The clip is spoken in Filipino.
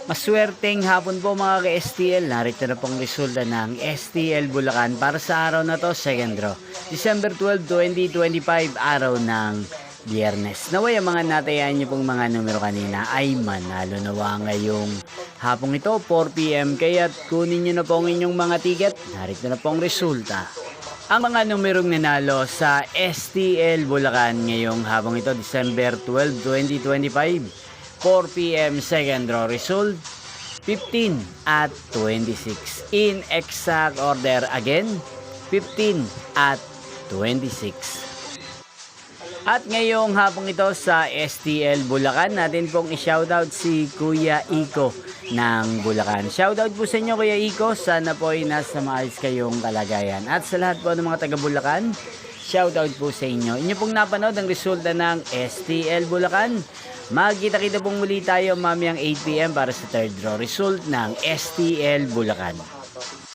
Maswerteng hapon po mga ka-STL. Narito na pong resulta ng STL Bulacan para sa araw na to, second draw. December 12, 2025, araw ng Biyernes. Naway ang mga natayan niyo pong mga numero kanina ay manalo nawa ngayong hapong ito, 4 PM. Kaya kunin niyo na po ang inyong mga ticket. Narito na pong resulta. Ang mga numerong nanalo sa STL Bulacan ngayong hapong ito, December 12, 2025. 4 PM second draw result 15 at 26. In exact order again, 15 at 26. At ngayong hapong ito sa STL Bulacan, natin pong i-shoutout si Kuya Iko ng Bulacan. Shoutout po sa inyo Kuya Iko, sana po ay nasa maayos kayong kalagayan. At sa lahat po ng mga taga Bulacan, shoutout po sa inyo. Inyo pong napanood ang resulta ng STL Bulacan. Magkita-kita pong muli tayo mamayang 8 PM para sa third draw result ng STL Bulacan.